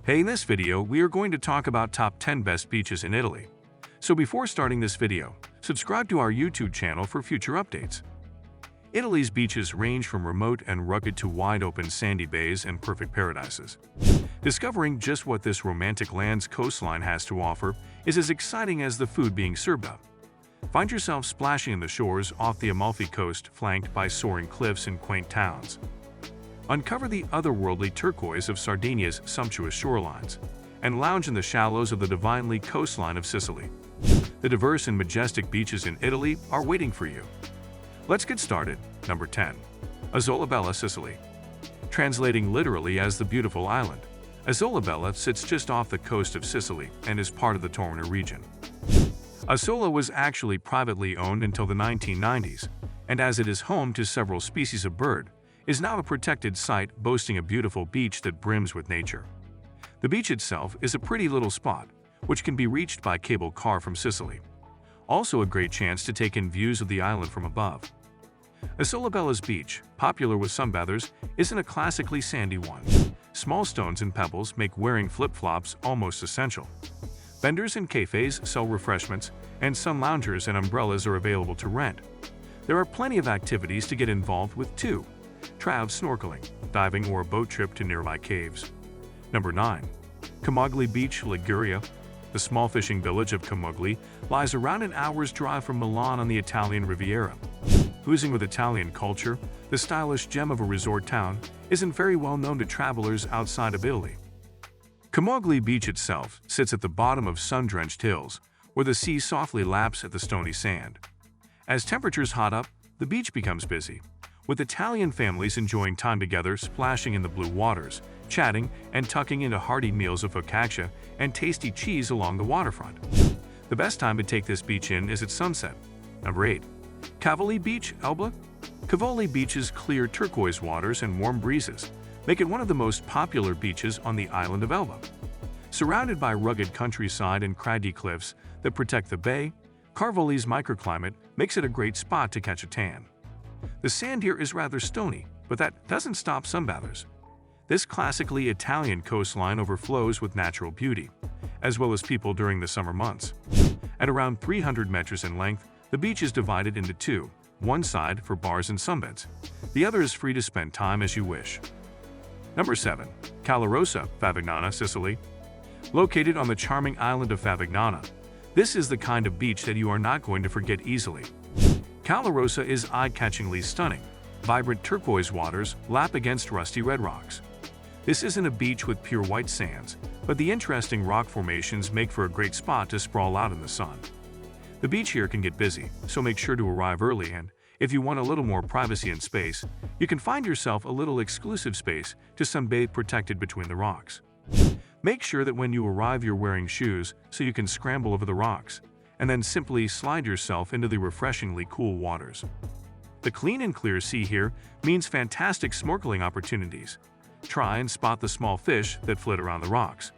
Hey, in this video, we are going to talk about top 10 best beaches in Italy. So before starting this video, subscribe to our YouTube channel for future updates. Italy's beaches range from remote and rugged to wide-open sandy bays and perfect paradises. Discovering just what this romantic land's coastline has to offer is as exciting as the food being served up. Find yourself splashing in the shores off the Amalfi Coast, flanked by soaring cliffs and quaint towns. Uncover the otherworldly turquoise of Sardinia's sumptuous shorelines, and lounge in the shallows of the divinely coastline of Sicily. The diverse and majestic beaches in Italy are waiting for you. Let's get started. Number 10. Isolabella, Sicily. Translating literally as the beautiful island, Isolabella sits just off the coast of Sicily and is part of the Tirrenia region. Isola was actually privately owned until the 1990s, and as it is home to several species of bird, is now a protected site boasting a beautiful beach that brims with nature. The beach itself is a pretty little spot, which can be reached by cable car from Sicily. Also a great chance to take in views of the island from above. Isolabella's beach, popular with sunbathers, isn't a classically sandy one. Small stones and pebbles make wearing flip-flops almost essential. Vendors and cafes sell refreshments, and sun loungers and umbrellas are available to rent. There are plenty of activities to get involved with too. Try out snorkeling, diving, or a boat trip to nearby caves. Number 9. Camogli Beach, Liguria. The small fishing village of Camogli lies around an hour's drive from Milan on the Italian Riviera. Oozing with Italian culture, the stylish gem of a resort town isn't very well known to travelers outside of Italy. Camogli Beach itself sits at the bottom of sun-drenched hills, where the sea softly laps at the stony sand. As temperatures hot up, the beach becomes busy, with Italian families enjoying time together, splashing in the blue waters, chatting, and tucking into hearty meals of focaccia and tasty cheese along the waterfront. The best time to take this beach in is at sunset. Number 8. Cavoli Beach, Elba. Cavoli Beach's clear turquoise waters and warm breezes make it one of the most popular beaches on the island of Elba. Surrounded by rugged countryside and craggy cliffs that protect the bay, Cavoli's microclimate makes it a great spot to catch a tan. The sand here is rather stony, but that doesn't stop sunbathers. This classically Italian coastline overflows with natural beauty, as well as people during the summer months. At around 300 meters in length, the beach is divided into two, one side for bars and sunbeds. The other is free to spend time as you wish. Number 7. Calarosa, Favignana, Sicily. Located on the charming island of Favignana, this is the kind of beach that you are not going to forget easily. Calarosa is eye-catchingly stunning. Vibrant turquoise waters lap against rusty red rocks. This isn't a beach with pure white sands, but the interesting rock formations make for a great spot to sprawl out in the sun. The beach here can get busy, so make sure to arrive early, and if you want a little more privacy and space, you can find yourself a little exclusive space to sunbathe protected between the rocks. Make sure that when you arrive you're wearing shoes so you can scramble over the rocks, and then simply slide yourself into the refreshingly cool waters. The clean and clear sea here means fantastic snorkeling opportunities. Try and spot the small fish that flit around the rocks.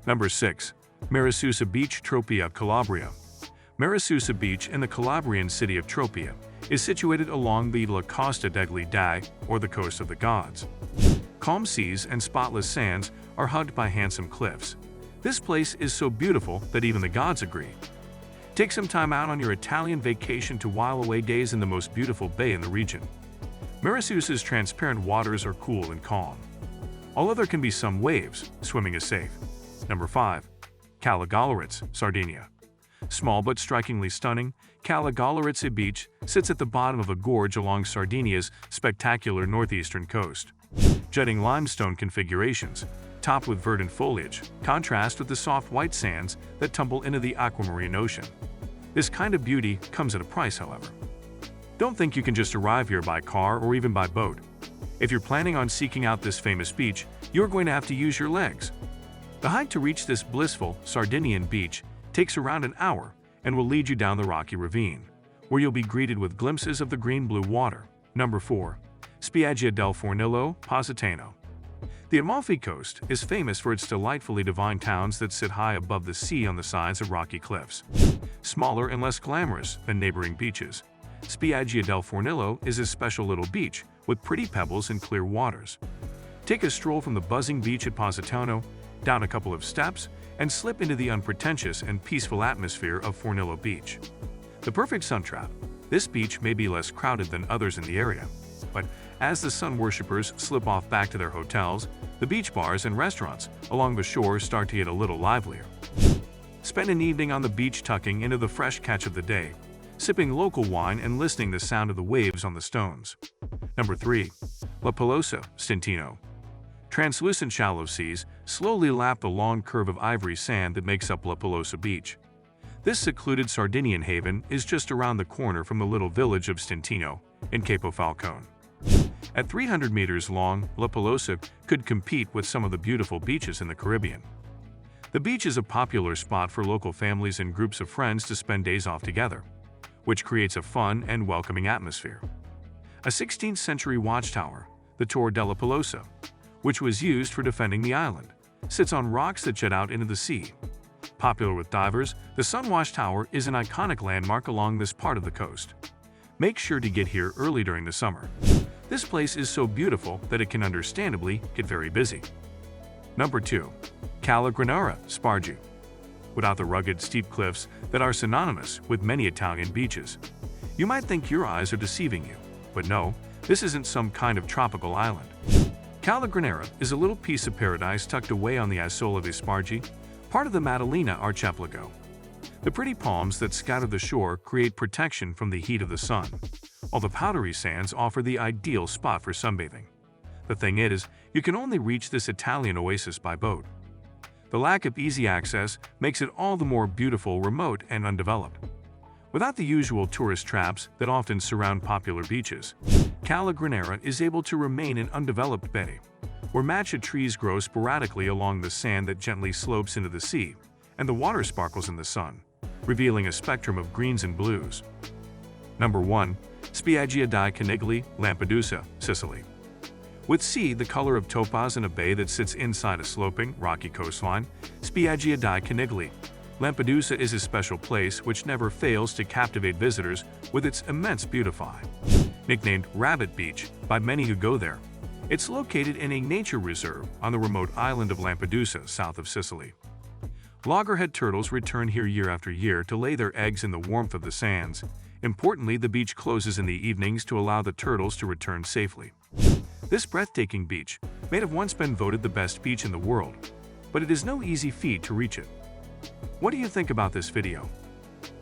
Number 6. Marisusa Beach, Tropea, Calabria. Marisusa Beach in the Calabrian city of Tropea is situated along the La Costa degli Dei, or the coast of the gods. Calm seas and spotless sands are hugged by handsome cliffs. This place is so beautiful that even the gods agree. Take some time out on your Italian vacation to while away days in the most beautiful bay in the region. Marisusa's transparent waters are cool and calm. Although there can be some waves, swimming is safe. Number 5. Cala Gollerizza, Sardinia. Small but strikingly stunning, Cala Gollerizza Beach sits at the bottom of a gorge along Sardinia's spectacular northeastern coast. Jutting limestone configurations, topped with verdant foliage, contrast with the soft white sands that tumble into the aquamarine ocean. This kind of beauty comes at a price, however. Don't think you can just arrive here by car or even by boat. If you're planning on seeking out this famous beach, you're going to have to use your legs. The hike to reach this blissful Sardinian beach takes around an hour and will lead you down the rocky ravine, where you'll be greeted with glimpses of the green-blue water. Number 4. Spiaggia del Fornillo, Positano. The Amalfi Coast is famous for its delightfully divine towns that sit high above the sea on the sides of rocky cliffs. Smaller and less glamorous than neighboring beaches, Spiaggia del Fornillo is a special little beach with pretty pebbles and clear waters. Take a stroll from the buzzing beach at Positano, down a couple of steps, and slip into the unpretentious and peaceful atmosphere of Fornillo Beach. The perfect sun trap. This beach may be less crowded than others in the area, but as the sun worshippers slip off back to their hotels, the beach bars and restaurants along the shore start to get a little livelier. Spend an evening on the beach tucking into the fresh catch of the day, sipping local wine and listening to the sound of the waves on the stones. Number 3. La Pelosa, Stintino. Translucent shallow seas slowly lap the long curve of ivory sand that makes up La Pelosa Beach. This secluded Sardinian haven is just around the corner from the little village of Stintino in Capo Falcone. At 300 meters long, La Pelosa could compete with some of the beautiful beaches in the Caribbean. The beach is a popular spot for local families and groups of friends to spend days off together, which creates a fun and welcoming atmosphere. A 16th century watchtower, the Torre della Pelosa, which was used for defending the island, sits on rocks that jut out into the sea. Popular with divers, the Sunwash Tower is an iconic landmark along this part of the coast. Make sure to get here early during the summer. This place is so beautiful that it can understandably get very busy. Number 2. Cala Granara, Spargi. Without the rugged, steep cliffs that are synonymous with many Italian beaches, you might think your eyes are deceiving you, but no, this isn't some kind of tropical island. Cala Granara is a little piece of paradise tucked away on the Isola di Spargi, part of the Maddalena archipelago. The pretty palms that scatter the shore create protection from the heat of the sun, while the powdery sands offer the ideal spot for sunbathing. The thing is, you can only reach this Italian oasis by boat. The lack of easy access makes it all the more beautiful, remote, and undeveloped. Without the usual tourist traps that often surround popular beaches, Cala Granara is able to remain an undeveloped bay, where matcha trees grow sporadically along the sand that gently slopes into the sea, and the water sparkles in the sun, revealing a spectrum of greens and blues. Number 1. Spiaggia di Canigli, Lampedusa, Sicily. With sea the color of topaz and a bay that sits inside a sloping, rocky coastline, Spiaggia di Canigli, Lampedusa is a special place which never fails to captivate visitors with its immense beauty. Nicknamed Rabbit Beach by many who go there, it's located in a nature reserve on the remote island of Lampedusa, south of Sicily. Loggerhead turtles return here year after year to lay their eggs in the warmth of the sands. Importantly, the beach closes in the evenings to allow the turtles to return safely. This breathtaking beach may have once been voted the best beach in the world, but it is no easy feat to reach it. What do you think about this video?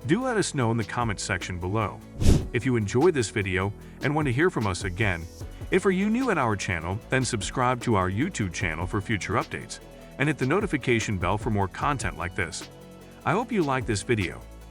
Do let us know in the comments section below. If you enjoyed this video and want to hear from us again, if are you new at our channel, then subscribe to our YouTube channel for future updates and hit the notification bell for more content like this. I hope you liked this video,